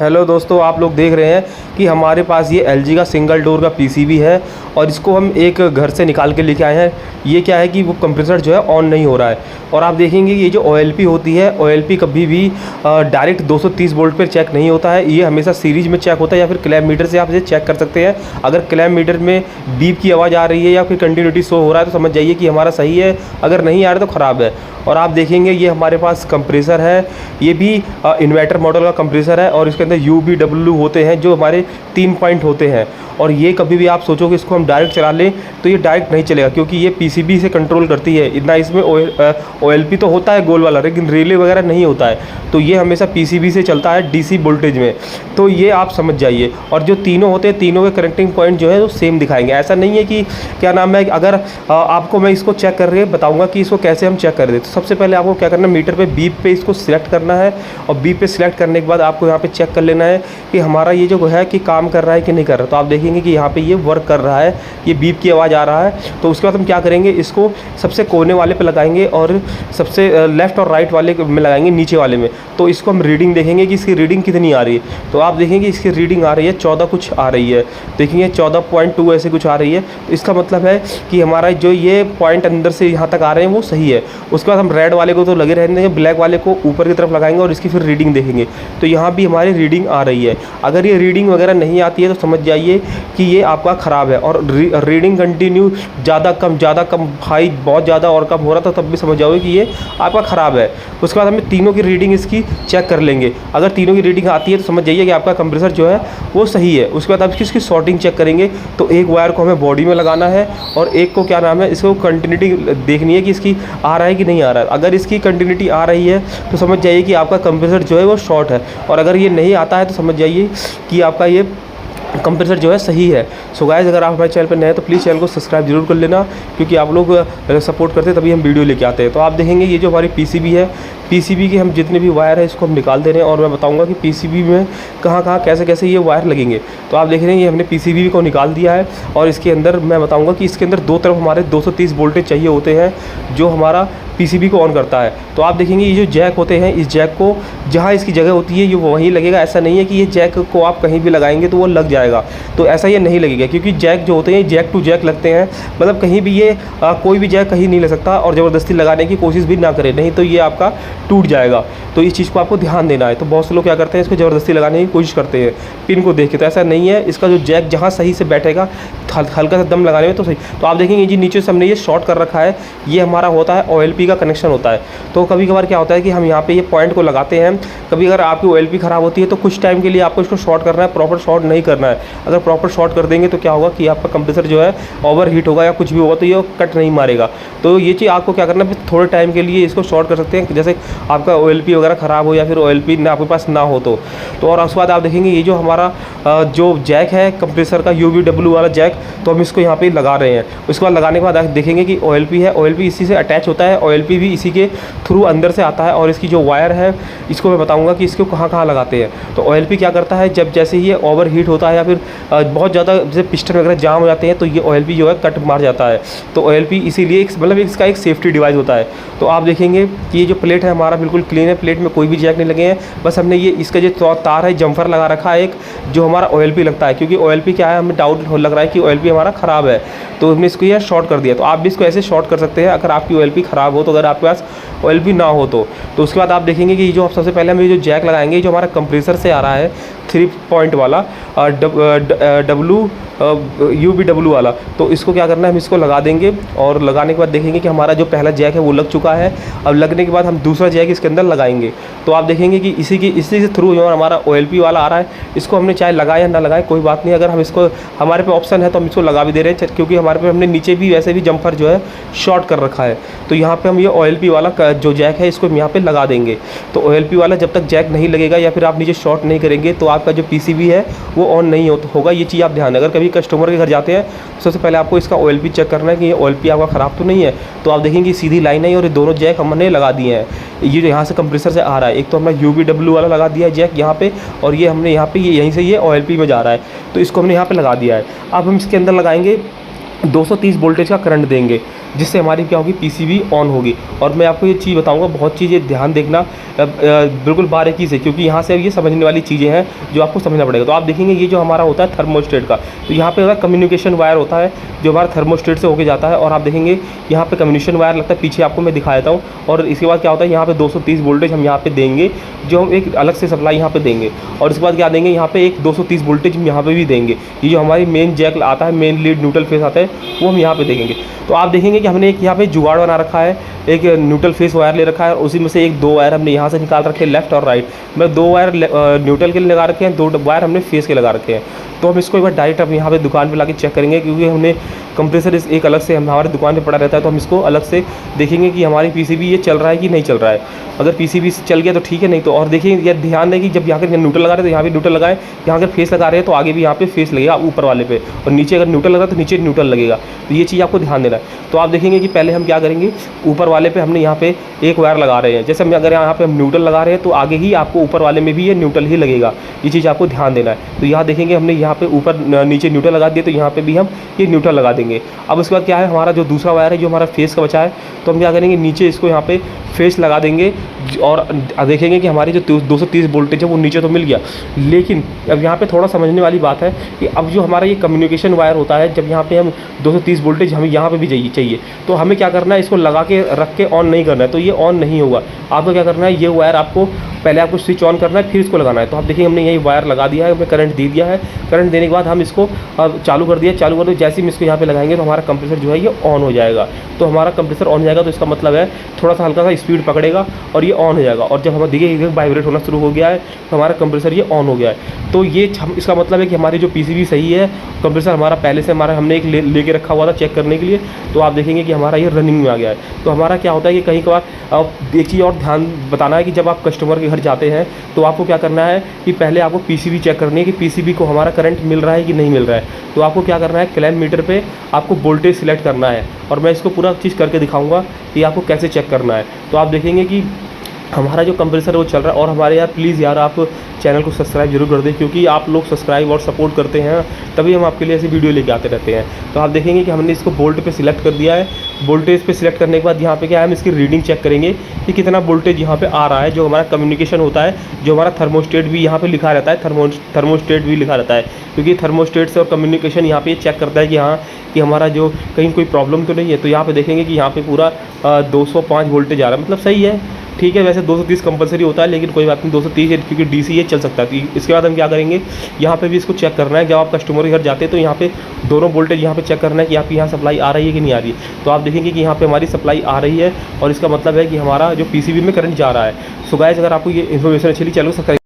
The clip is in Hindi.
हेलो दोस्तों, आप लोग देख रहे हैं कि हमारे पास ये LG का सिंगल डोर का पीसीबी है और इसको हम एक घर से निकाल के लेके आए हैं। ये क्या है कि वो कंप्रेसर जो है ऑन नहीं हो रहा है और आप देखेंगे ये जो OLP होती है, OLP कभी भी डायरेक्ट 230 वोल्ट पर चेक नहीं होता है। ये हमेशा सीरीज में चेक होता है या फिर क्लैम्प मीटर से आप इसे चेक कर सकते हैं। अगर क्लैम्प मीटर में बीप की आवाज़ आ रही है या फिर कंटिन्यूटी शो हो रहा है तो समझ जाइए कि हमारा सही है, अगर नहीं आ रहा तो ख़राब है। और आप देखेंगे ये हमारे पास कंप्रेसर है, ये भी इन्वर्टर मॉडल का कंप्रेसर है और इसके अंदर UVW होते हैं जो हमारे 3 पॉइंट होते हैं। और ये कभी भी आप सोचो कि इसको हम डायरेक्ट चला लें तो ये डायरेक्ट नहीं चलेगा, क्योंकि ये PCB से कंट्रोल करती है। इतना इसमें OLP तो होता है गोल वाला, लेकिन रिले वगैरह नहीं होता है, तो ये हमेशा PCB से चलता है DC वोल्टेज में। तो ये आप समझ जाइए। और जो तीनों होते हैं, तीनों के कनेक्टिंग पॉइंट जो है वो सेम दिखाएंगे। ऐसा नहीं है कि क्या नाम है, अगर आपको मैं इसको चेक कर रहे बताऊँगा कि इसको कैसे हम चेक कर दें। तो सबसे पहले आपको क्या करना है, मीटर पे बीप पे इसको सिलेक्ट करना है और बीप पे सिलेक्ट करने के बाद आपको यहाँ पे चेक कर लेना है कि हमारा ये जो है कि काम कर रहा है कि नहीं कर रहा। तो आप देखेंगे कि यहाँ पे ये वर्क कर रहा है, ये बीप की आवाज़ आ रहा है। तो उसके बाद हम क्या करेंगे, इसको सबसे कोने वाले पे लगाएंगे और सबसे लेफ़्ट और राइट वाले में लगाएंगे, नीचे वाले में। तो इसको हम रीडिंग देखेंगे कि इसकी रीडिंग कितनी आ रही है। तो आप देखेंगे इसकी रीडिंग आ रही है 14 कुछ आ रही है, देखेंगे 14.2 ऐसे कुछ आ रही है। तो इसका मतलब है कि हमारा जो ये पॉइंट अंदर से यहाँ तक आ रहे हैं वो सही है। उसके बाद हम रेड वाले को तो लगे रहने देंगे, ब्लैक वाले को ऊपर की तरफ लगाएंगे और इसकी फिर रीडिंग देखेंगे। तो यहाँ भी हमारी रीडिंग आ रही है। अगर ये रीडिंग वगैरह नहीं आती है तो समझ जाइए कि ये आपका ख़राब है। और रीडिंग कंटिन्यू ज़्यादा कम हाई बहुत ज़्यादा और कम हो रहा था तब भी समझ जाओगे कि ये आपका ख़राब है। उसके बाद हमें तीनों की रीडिंग इसकी चेक कर लेंगे। अगर तीनों की रीडिंग आती है तो समझ जाइए कि आपका कंप्रेसर जो है वो सही है। उसके बाद आप इसकी शॉर्टिंग चेक करेंगे। तो एक वायर को हमें बॉडी में लगाना है और एक को क्या नाम है, इसको कंटिन्यूटी देखनी है कि इसकी आ रहा है कि नहीं आ रहा है। अगर इसकी कंटिन्यूटी आ रही है तो समझ जाइए कि आपका कंप्रेसर जो है वो शॉर्ट है, और अगर ये नहीं आता है तो समझ जाइए कि आपका ये कंप्रेसर जो है सही है। सो गाइस, अगर आप हमारे चैनल पर नए हैं तो प्लीज़ चैनल को सब्सक्राइब जरूर कर लेना, क्योंकि आप लोग सपोर्ट करते हैं तभी हम वीडियो लेके आते हैं। तो आप देखेंगे ये जो हमारी PCB है, PCB के हम जितने भी वायर है इसको हम निकाल दे रहे हैं और मैं बताऊंगा कि PCB में कहाँ कैसे ये वायर लगेंगे। तो आप देख रहे हैं ये हमने PCB को निकाल दिया है और इसके अंदर मैं बताऊँगा कि इसके अंदर दो तरफ हमारे 230 वोल्टेज चाहिए होते हैं जो हमारा PCB को ऑन करता है। तो आप देखेंगे ये जो जैक होते हैं, इस जैक को जहाँ इसकी जगह होती है ये वहीं लगेगा। ऐसा नहीं है कि ये जैक को आप कहीं भी लगाएंगे तो वो लग जाएगा, तो ऐसा ये नहीं लगेगा, क्योंकि जैक जो होते हैं जैक टू जैक लगते हैं। मतलब कहीं भी ये कोई भी जैक कहीं नहीं लग सकता और ज़बरदस्ती लगाने की कोशिश भी ना करें, नहीं तो ये आपका टूट जाएगा। तो इस चीज़ को आपको ध्यान देना है। तो बहुत से लोग क्या करते हैं, इसको ज़बरदस्ती लगाने की कोशिश करते हैं पिन को देख के, तो ऐसा नहीं है। इसका जो जैक जहाँ सही से बैठेगा, हल्का सा दम लगाने में तो सही। तो आप देखेंगे जी नीचे से हमने ये शॉर्ट कर रखा है, ये हमारा होता है OLP का कनेक्शन होता है। तो कभी कभार क्या होता है कि हम यहाँ पे ये पॉइंट को लगाते हैं, कभी अगर आपकी OLP ख़राब होती है तो कुछ टाइम के लिए आपको इसको शॉर्ट करना है, प्रॉपर शॉर्ट नहीं करना है। अगर प्रॉपर शॉर्ट कर देंगे तो क्या होगा कि आपका कंप्रेसर जो है ओवर हीट होगा या कुछ भी होगा तो ये कट नहीं मारेगा। तो ये चीज़ आपको क्या करना है, थोड़े टाइम के लिए इसको शॉर्ट कर सकते हैं, जैसे आपका OLP वगैरह ख़राब हो या फिर OLP ना आपके पास ना हो तो। और उसके बाद आप देखेंगे ये जो हमारा जो जैक है कंप्रेसर का UVW वाला जैक, तो हम इसको यहाँ पे लगा रहे हैं। उसके बाद लगाने के बाद आप देखेंगे कि OLP है, OLP इसी से अटैच होता है, OLP भी इसी के थ्रू अंदर से आता है। और इसकी जो वायर है इसको मैं बताऊंगा कि इसको कहाँ लगाते हैं। तो OLP क्या करता है, जब जैसे ही ये ओवर हीट होता है या फिर बहुत ज़्यादा जैसे पिस्टन वगैरह जाम हो जाते हैं तो ये OLP जो है कट मार जाता है। तो OLP इसीलिए मतलब इसका एक सेफ्टी डिवाइस होता है। तो आप देखेंगे कि ये जो प्लेट है हमारा बिल्कुल क्लीन है, प्लेट में कोई भी जैक नहीं लगे हैं, बस हमने ये इसका जो तार है जम्फर लगा रखा है एक, जो हमारा OLP लगता है। क्योंकि OLP क्या है, हमें डाउट लग रहा है कि OLP हमारा ख़राब है, तो हमने इसको ये शॉर्ट कर दिया। तो आप भी इसको ऐसे शॉर्ट कर सकते हैं अगर आपकी OLP ख़राब हो तो, अगर आपके पास OLP ना हो तो। उसके बाद आप देखेंगे कि जो सबसे पहले हम ये जो जैक लगाएंगे जो हमारा कंप्रेसर से आ रहा है 3 पॉइंट वाला UVW वाला, तो इसको क्या करना है, हम इसको लगा देंगे और लगाने के बाद देखेंगे कि हमारा जो पहला जैक है वो लग चुका है। अब लगने के बाद हम दूसरा जैक इसके अंदर लगाएंगे। तो आप देखेंगे कि इसी से थ्रू जो हमारा OLP वाला आ रहा है, इसको हमने चाहे लगाए या ना लगाए कोई बात नहीं। अगर हम इसको, हमारे पे ऑप्शन है तो हम इसको लगा भी दे रहे हैं, क्योंकि हमारे पे हमने नीचे भी वैसे भी जम्फर जो है शॉर्ट कर रखा है। तो यहाँ पर हम ये OLP वाला जो जैक है इसको हम यहाँ पर लगा देंगे। तो OLP वाला जब तक जैक नहीं लगेगा या फिर आप नीचे शॉर्ट नहीं करेंगे तो आपका जो PCB है वो ऑन नहीं होगा। ये चीज़ आप ध्यान दें। अगर कभी कस्टमर के घर जाते हैं तो सबसे पहले आपको इसका OLP चेक करना है कि ये OLP आपका ख़राब तो नहीं है। तो आप देखेंगे सीधी लाइन है और ये दोनों जैक हमने लगा दिए हैं। ये जो यहाँ से कंप्रेसर से आ रहा है, एक तो हमने UVW वाला लगा दिया है जैक यहाँ पे, और ये हमने यहाँ पे यहीं से ये OLP में जा रहा है, तो इसको हमने यहाँ पे लगा दिया है। अब हम इसके अंदर लगाएंगे 230 वोल्टेज का करंट देंगे। जिससे हमारी क्या होगी, पीसीबी ऑन होगी। और मैं आपको ये चीज़ बताऊंगा, बहुत चीज़ ये ध्यान देखना बिल्कुल बारीकी से, क्योंकि यहाँ से ये समझने वाली चीज़ें हैं जो आपको समझना पड़ेगा। तो आप देखेंगे ये जो हमारा होता है थर्मोस्टेट का, तो यहाँ पे कम्युनिकेशन वायर होता है जो हमारा थर्मोस्टेट से होके जाता है, और आप देखेंगे यहाँ पे कम्युनिकेशन वायर लगता है, पीछे आपको मैं दिखा देता हूँ। और इसके बाद क्या होता है, यहाँ पे 230 वोल्टेज हम यहाँ पे देंगे, जो हम एक अलग से सप्लाई यहाँ पे देंगे। और इसके बाद क्या देंगे, यहाँ पे एक 230 वोल्टेज हम यहाँ पे भी देंगे। ये जो हमारी मेन जैक आता है, मेन लीड न्यूट्रल फेस आता है, वो हम यहाँ पे देंगे। तो आप देखेंगे कि हमने एक यहाँ पे जुगाड़ बना रखा है, एक न्यूट्रल फेस वायर ले रखा है, और उसी में से एक 2 वायर हमने यहाँ से निकाल रखे हैं, लेफ्ट और राइट। मतलब 2 वायर न्यूट्रल के लिए लगा रखे हैं, 2 वायर हमने फेस के लगा रखे हैं। तो हम इसको एक बार डायरेक्ट हम यहाँ पे दुकान पे लाके चेक करेंगे, क्योंकि हमने कंप्रेसर एक अलग से हमारे दुकान पे पड़ा रहता है, तो हम इसको अलग से देखेंगे कि हमारी पीसीबी ये चल रहा है कि नहीं चल रहा है। अगर पीसीबी चल गया तो ठीक है, नहीं तो। और देखिए ये ध्यान दें कि जब यहाँ पर न्यूट्रल लगा रहे हैं तो यहाँ भी न्यूट्रल लगाएं, यहाँ अगर फेस लगा रहे हैं तो आगे भी यहाँ पे फेस लगेगा ऊपर वाले पे, और नीचे अगर न्यूट्रल लगा तो नीचे न्यूट्रल लगेगा। तो ये चीज़ आपको ध्यान देना है। तो आप देखेंगे कि पहले हम क्या करेंगे, ऊपर वाले पे हमने यहाँ पे एक वायर लगा रहे हैं। जैसे हम अगर यहाँ पे हम न्यूट्रल लगा रहे हैं तो आगे ही आपको ऊपर वाले में भी ये न्यूट्रल ही लगेगा। ये चीज़ आपको ध्यान देना है। तो यहाँ देखेंगे हमने यहाँ पे ऊपर नीचे न्यूट्रल लगा दिया, तो यहाँ पे भी हम ये न्यूट्रल लगा देंगे। अब उसके बाद क्या है, हमारा जो दूसरा वायर है जो हमारा फेस का बचा है, तो हम क्या करेंगे, नीचे इसको यहाँ पे फेस लगा देंगे। और देखेंगे कि हमारी जो 230 वोल्टेज है वो नीचे तो मिल गया, लेकिन अब यहाँ पे थोड़ा समझने वाली बात है कि अब जो हमारा ये कम्युनिकेशन वायर होता है, जब यहाँ पे हम 230 वोल्टेज हमें यहाँ पे भी चाहिए, तो हमें क्या करना है, इसको लगा के रख के ऑन नहीं करना है, तो ये ऑन नहीं होगा। आपको क्या करना है, ये वायर आपको पहले आपको स्विच ऑन करना है, फिर इसको लगाना है। तो आप देखिए हमने यही वायर लगा दिया है, हमने करंट दे दिया है। करंट देने के बाद हम इसको अब चालू कर दिया। जैसे ही हम इसको यहाँ पे लगाएंगे तो हमारा कंप्रेसर जो है ये ऑन हो जाएगा। तो हमारा कंप्रेसर ऑन हो जाएगा, तो इसका मतलब है थोड़ा सा हल्का सा स्पीड पकड़ेगा और ये ऑन हो जाएगा। और जब हम देखिए वाइब्रेट होना शुरू हो गया है तो हमारा कंप्रेसर ये ऑन हो गया है। तो ये इसका मतलब है कि हमारी जो पीसीबी सही है, कंप्रेसर हमारा पहले से हमने एक लेके रखा हुआ था चेक करने के लिए। तो आप देखेंगे कि हमारा ये रनिंग में आ गया है। तो हमारा क्या होता है कि कहीं कभार एक चीज़ और ध्यान बताना है कि जब आप कस्टमर के घर जाते हैं तो आपको क्या करना है कि पहले आपको पीसीबी चेक करनी है कि पीसीबी को हमारा करंट मिल रहा है कि नहीं मिल रहा है। तो आपको क्या करना है, क्लैम्प मीटर पे आपको वोल्टेज सिलेक्ट करना है, और मैं इसको पूरा चीज़ करके दिखाऊंगा कि आपको कैसे चेक करना है। तो आप देखेंगे कि हमारा जो कंप्रेसर है वो चल रहा है। और हमारे यार प्लीज़ यार आप चैनल को सब्सक्राइब जरूर कर दें, क्योंकि आप लोग सब्सक्राइब और सपोर्ट करते हैं तभी हम आपके लिए ऐसी वीडियो लेके आते रहते हैं। तो आप देखेंगे कि हमने इसको वोल्ट पे सिलेक्ट कर दिया है। वोल्टेज पे सिलेक्ट करने के बाद यहाँ पे क्या है, हम इसकी रीडिंग चेक करेंगे कि कितना वोल्टेज यहाँ पे आ रहा है। जो हमारा कम्युनिकेशन होता है, जो हमारा थर्मोस्टेट भी यहाँ पे लिखा रहता है, थर्मोस्टेट भी लिखा रहता है, क्योंकि थर्मोस्टेट से और कम्युनिकेशन यहाँ पे चेक करता है कि हाँ कि हमारा जो कहीं कोई प्रॉब्लम तो नहीं है। तो यहाँ पे देखेंगे कि यहाँ पे पूरा 205 वोल्टेज आ रहा है, मतलब सही है, ठीक है। वैसे 230 कंपलसरी होता है, लेकिन कोई बात नहीं, 230 है क्योंकि डीसी ये चल सकता है। तो इसके बाद हम क्या करेंगे, यहाँ पे भी इसको चेक करना है। जब आप कस्टमर के घर जाते हैं तो यहाँ पे दोनों वोल्टेज यहाँ पे चेक करना है कि आपकी यहाँ सप्लाई आ रही है कि नहीं आ रही है। तो आप देखेंगे कि यहाँ पे हमारी सप्लाई आ रही है, और इसका मतलब है कि हमारा जो पीसीबी में करंट जा रहा है। सो गाइस, अगर आपको ये इन्फॉर्मेशन अच्छी लगी, चैनल को सब्सक्राइब